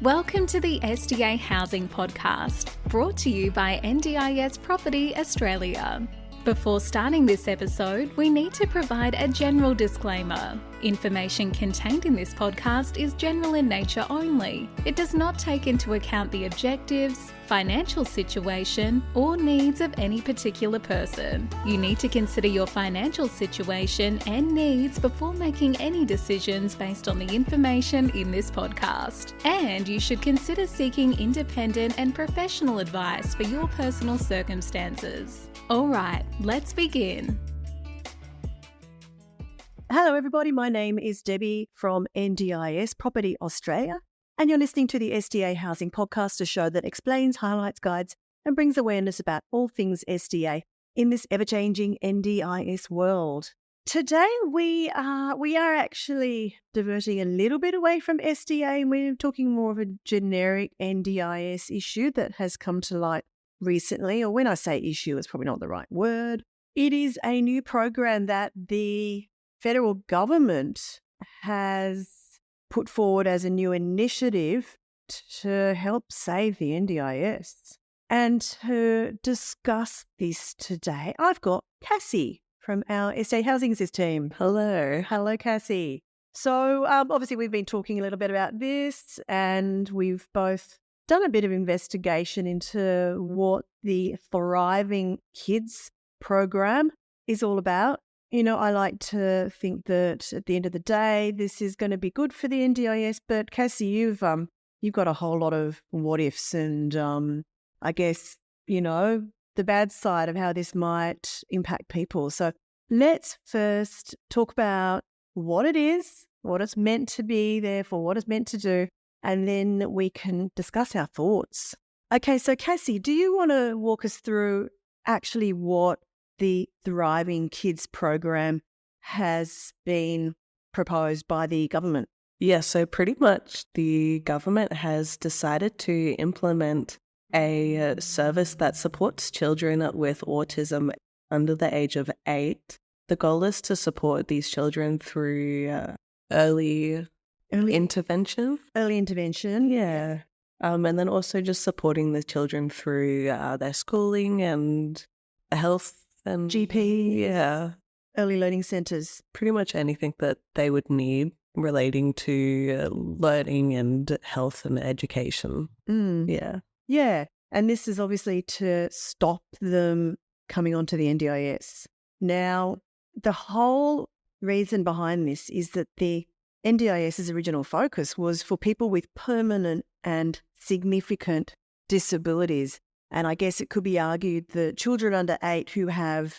Welcome to the SDA Housing Podcast, brought to you by NDIS Property Australia. Before starting this episode, we need to provide a general disclaimer. Information contained in this podcast is general in nature only. It does not take into account the objectives, financial situation, or needs of any particular person. You need to consider your financial situation and needs before making any decisions based on the information in this podcast. And you should consider seeking independent and professional advice for your personal circumstances. All right, let's begin. Hello everybody, my name is Debbie from NDIS Property Australia, and you're listening to the SDA Housing Podcast, a show that explains, highlights, guides and brings awareness about all things SDA in this ever-changing NDIS world. Today we are actually diverting a little bit away from SDA, and we're talking more of a generic NDIS issue that has come to light recently, or when I say issue, it's probably not the right word. It is a new program that the federal government has put forward as a new initiative to help save the NDIS. And to discuss this today, I've got Kassy from our SDA Housing System. Hello, Kassy. So obviously we've been talking a little bit about this, and we've both done a bit of investigation into what the Thriving Kids program is all about. You know, I like to think that at the end of the day, this is going to be good for the NDIS. But Kassy, you've got a whole lot of what ifs, and I guess, you know, the bad side of how this might impact people. So let's first talk about what it is, what it's meant to be there for, what it's meant to do, and then we can discuss our thoughts. Okay, so Kassy, do you want to walk us through actually what the Thriving Kids program has been proposed by the government? Yeah, so pretty much the government has decided to implement a service that supports children with autism under the age of 8. The goal is to support these children through early intervention. Early intervention. Yeah. And then also just supporting the children through their schooling and health and GP. Yeah. Early learning centres. Pretty much anything that they would need relating to learning and health and education. Yeah. Yeah. And this is obviously to stop them coming onto the NDIS. Now, the whole reason behind this is that the NDIS's original focus was for people with permanent and significant disabilities. And I guess it could be argued that children under 8 who have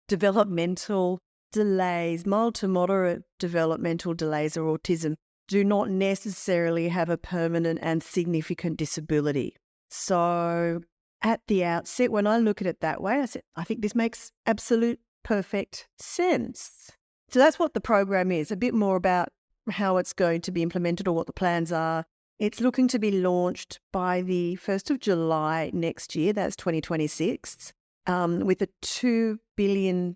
developmental delays, mild to moderate developmental delays or autism, do not necessarily have a permanent and significant disability. So at the outset, when I look at it that way, I think this makes absolute perfect sense. So that's what the program is, a bit more about how it's going to be implemented or what the plans are. It's looking to be launched by the 1st of July next year, that's 2026, with a $2 billion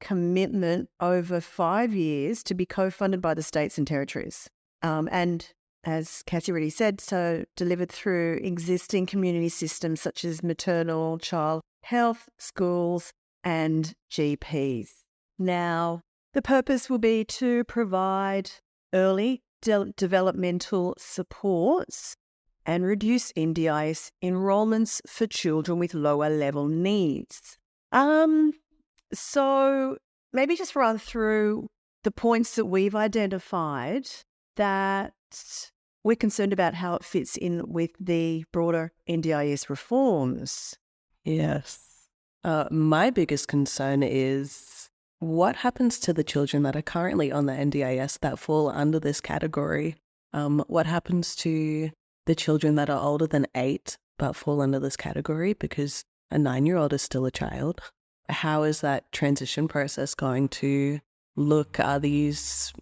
commitment over 5 years to be co-funded by the states and territories. And as Kassy already said, so delivered through existing community systems such as maternal, child health, schools and GPs. Now, the purpose will be to provide early developmental supports and reduce NDIS enrollments for children with lower level needs. So maybe just run through the points that we've identified that we're concerned about how it fits in with the broader NDIS reforms. Yes. My biggest concern is what happens to the children that are currently on the NDIS that fall under this category? What happens to the children that are older than 8 but fall under this category, because a 9-year-old is still a child? How is that transition process going to look? Are these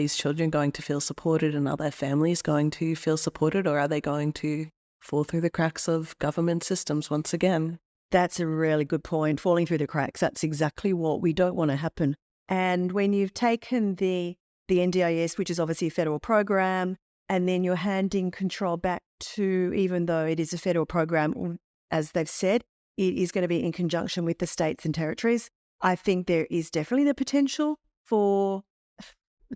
children going to feel supported, and are their families going to feel supported, or are they going to fall through the cracks of government systems once again? That's a really good point, falling through the cracks. That's exactly what we don't want to happen. And when you've taken the NDIS, which is obviously a federal program, and then you're handing control back to, even though it is a federal program, as they've said, it is going to be in conjunction with the states and territories. I think there is definitely the potential for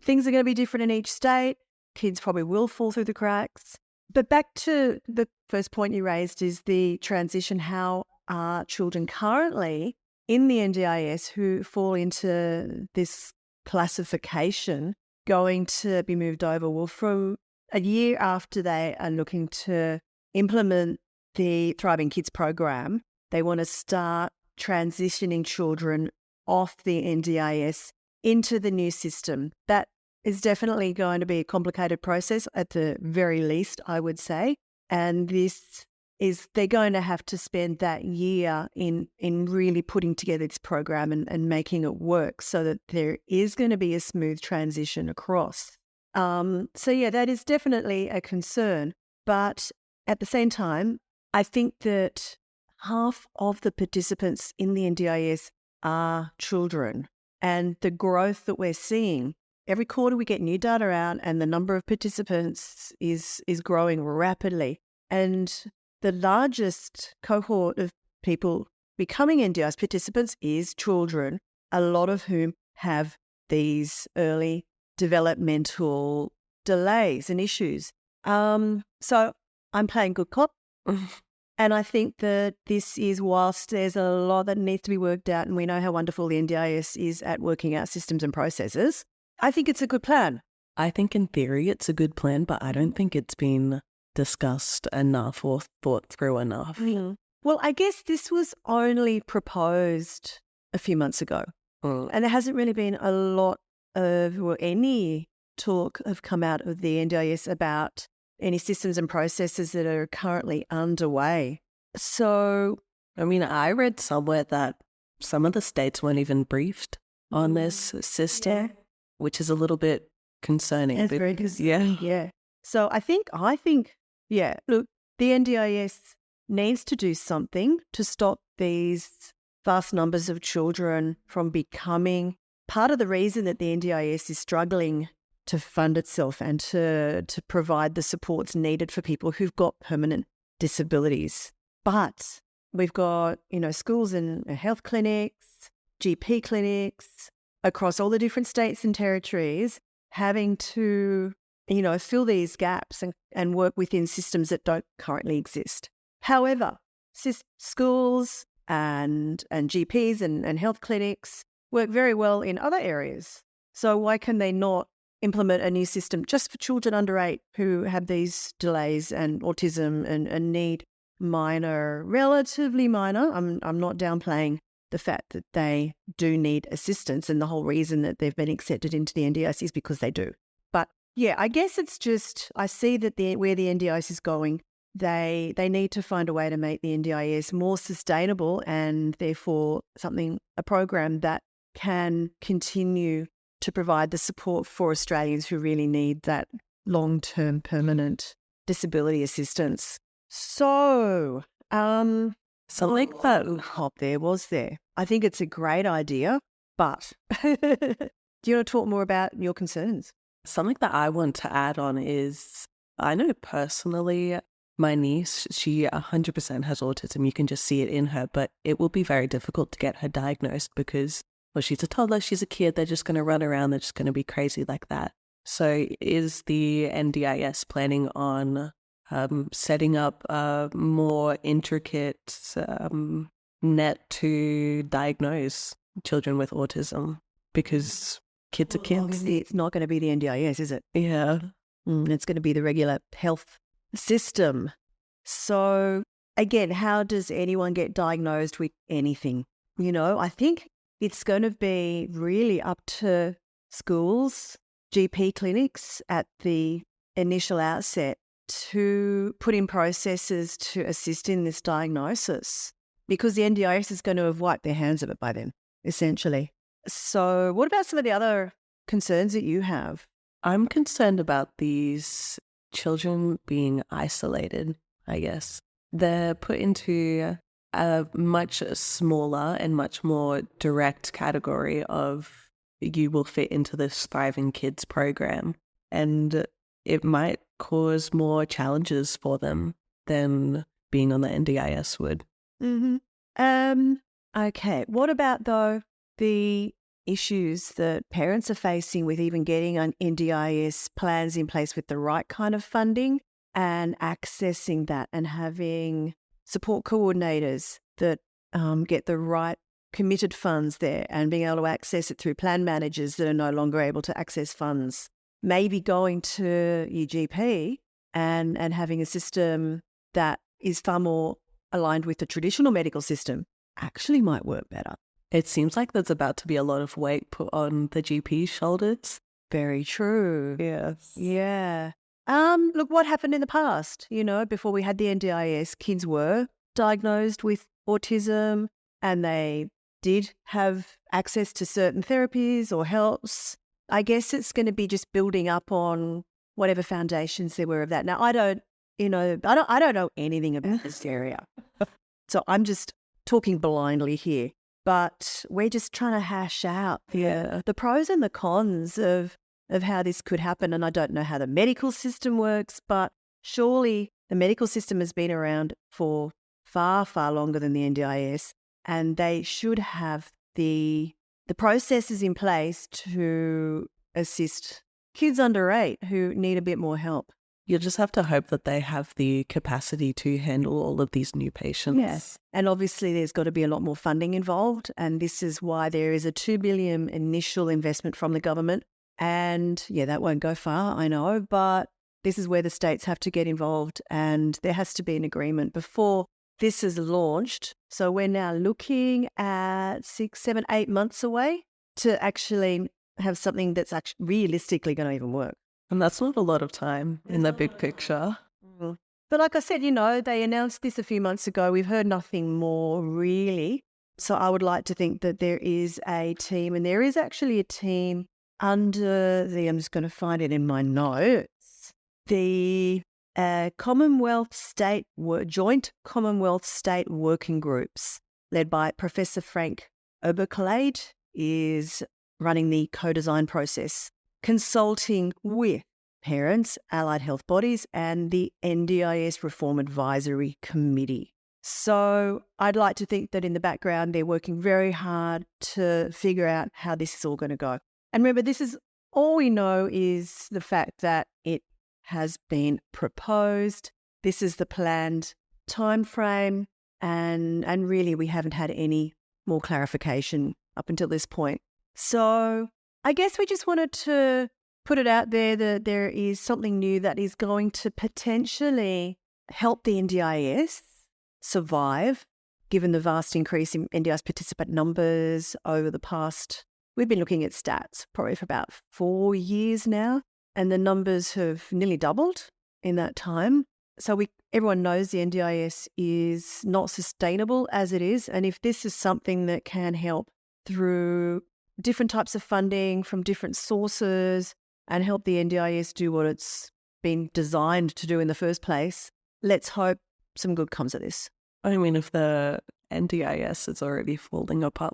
things are going to be different in each state. Kids probably will fall through the cracks. But back to the first point you raised is the transition. How are children currently in the NDIS who fall into this classification going to be moved over? Well, from a year after they are looking to implement the Thriving Kids program, they want to start transitioning children off the NDIS into the new system. That is definitely going to be a complicated process at the very least, I would say. And this is, they're going to have to spend that year in really putting together this program and making it work so that there is going to be a smooth transition across. So yeah, that is definitely a concern. But at the same time, I think that half of the participants in the NDIS are children, and the growth that we're seeing, every quarter we get new data out and the number of participants is growing rapidly. And the largest cohort of people becoming NDIS participants is children, a lot of whom have these early developmental delays and issues. So I'm playing good cop. And I think that this is, whilst there's a lot that needs to be worked out, and we know how wonderful the NDIS is at working out systems and processes, I think it's a good plan. I think in theory it's a good plan, but I don't think it's been discussed enough or thought through enough. Mm. Well, I guess this was only proposed a few months ago, and there hasn't really been a lot of, or any talk have come out of the NDIS about any systems and processes that are currently underway. So, I mean, I read somewhere that some of the states weren't even briefed on this system, which is a little bit concerning. That's very concerning. Yeah. So I think, yeah, look, the NDIS needs to do something to stop these vast numbers of children from becoming part of the reason that the NDIS is struggling to fund itself and to provide the supports needed for people who've got permanent disabilities. But we've got, schools and health clinics, GP clinics across all the different states and territories having to, fill these gaps and work within systems that don't currently exist. However, schools and GPs and health clinics work very well in other areas. So why can they not implement a new system just for children under 8 who have these delays and autism and need relatively minor. I'm not downplaying the fact that they do need assistance, and the whole reason that they've been accepted into the NDIS is because they do. But yeah, I guess it's just, I see that where the NDIS is going, they need to find a way to make the NDIS more sustainable, and therefore a program that can continue to provide the support for Australians who really need that long-term permanent disability assistance. So, something that hop there was there. I think it's a great idea, but do you want to talk more about your concerns? Something that I want to add on is, I know personally, my niece, she 100% has autism. You can just see it in her, but it will be very difficult to get her diagnosed because, well, she's a toddler, she's a kid, they're just going to run around, they're just going to be crazy like that. So is the NDIS planning on setting up a more intricate net to diagnose children with autism? Because kids are kids. Obviously, it's not going to be the NDIS, is it? Yeah. It's going to be the regular health system. So again, how does anyone get diagnosed with anything? I think it's going to be really up to schools, GP clinics at the initial outset to put in processes to assist in this diagnosis, because the NDIS is going to have wiped their hands of it by then, essentially. So what about some of the other concerns that you have? I'm concerned about these children being isolated, I guess. They're put into a much smaller and much more direct category of, you will fit into this Thriving Kids program. And it might cause more challenges for them than being on the NDIS would. Mm-hmm. Okay. What about, though, the issues that parents are facing with even getting an NDIS plans in place with the right kind of funding and accessing that and having support coordinators that get the right committed funds there and being able to access it through plan managers that are no longer able to access funds? Maybe going to your GP and having a system that is far more aligned with the traditional medical system actually might work better. It seems like there's about to be a lot of weight put on the GP's shoulders. Very true. Yes. Yeah. Look, what happened in the past? Before we had the NDIS, kids were diagnosed with autism and they did have access to certain therapies or helps. I guess it's going to be just building up on whatever foundations there were of that. Now, I don't know anything about this area. So I'm just talking blindly here. But we're just trying to hash out the pros and the cons of how this could happen. And I don't know how the medical system works, but surely the medical system has been around for far, far longer than the NDIS, and they should have the processes in place to assist kids under 8 who need a bit more help. You'll just have to hope that they have the capacity to handle all of these new patients. Yes. And obviously there's got to be a lot more funding involved. And this is why there is a $2 billion initial investment from the government. And that won't go far, I know, but this is where the states have to get involved and there has to be an agreement before this is launched. So we're now looking at 6, 7, 8 months away to actually have something that's actually realistically going to even work. And that's not a lot of time in the big picture. Mm. But like I said, they announced this a few months ago. We've heard nothing more really. So I would like to think that there is a team, and there is actually a team under I'm just going to find it in my notes, the Commonwealth State Joint Commonwealth State Working Groups led by Professor Frank Oberkalade is running the co-design process, consulting with parents, allied health bodies, and the NDIS Reform Advisory Committee. So I'd like to think that in the background, they're working very hard to figure out how this is all going to go. And remember, this is all we know is the fact that it has been proposed. This is the planned time frame, and really we haven't had any more clarification up until this point. So I guess we just wanted to put it out there that there is something new that is going to potentially help the NDIS survive, given the vast increase in NDIS participant numbers over the past. We've been looking at stats probably for about 4 years now, and the numbers have nearly doubled in that time. So everyone knows the NDIS is not sustainable as it is, and if this is something that can help through different types of funding from different sources and help the NDIS do what it's been designed to do in the first place, let's hope some good comes of this. I mean, if the NDIS is already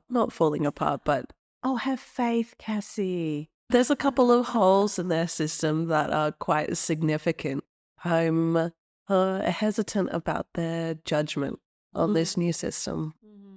not falling apart, but... Oh, have faith, Kassy. There's a couple of holes in their system that are quite significant. I'm hesitant about their judgment on this new system,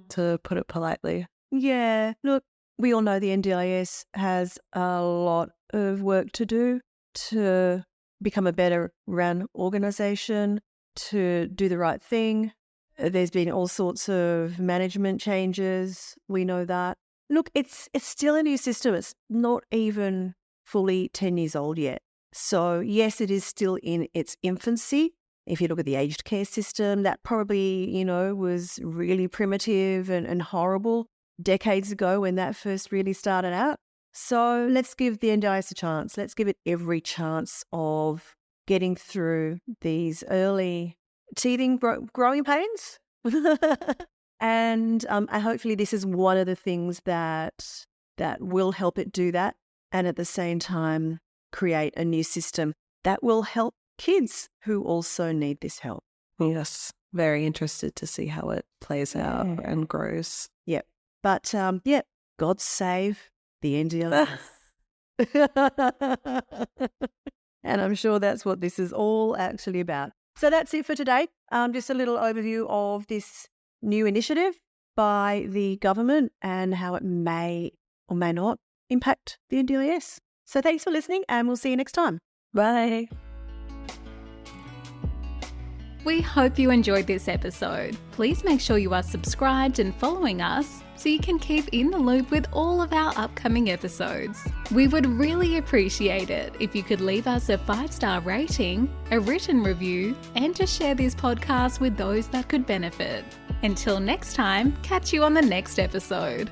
to put it politely. Yeah, look, we all know the NDIS has a lot of work to do to become a better run organisation, to do the right thing. There's been all sorts of management changes. We know that. Look, it's still a new system. It's not even fully 10 years old yet. So yes, it is still in its infancy. If you look at the aged care system, that probably, was really primitive and horrible decades ago when that first really started out. So let's give the NDIS a chance. Let's give it every chance of getting through these early teething growing pains. And hopefully this is one of the things that will help it do that, and at the same time create a new system that will help kids who also need this help. Yes, very interested to see how it plays out and grows. Yep. But God save the NDIS. And I'm sure that's what this is all actually about. So that's it for today. Just a little overview of this new initiative by the government and how it may or may not impact the NDIS. So thanks for listening, and we'll see you next time. Bye. We hope you enjoyed this episode. Please make sure you are subscribed and following us so you can keep in the loop with all of our upcoming episodes. We would really appreciate it if you could leave us a 5-star rating, a written review, and to share this podcast with those that could benefit. Until next time, catch you on the next episode.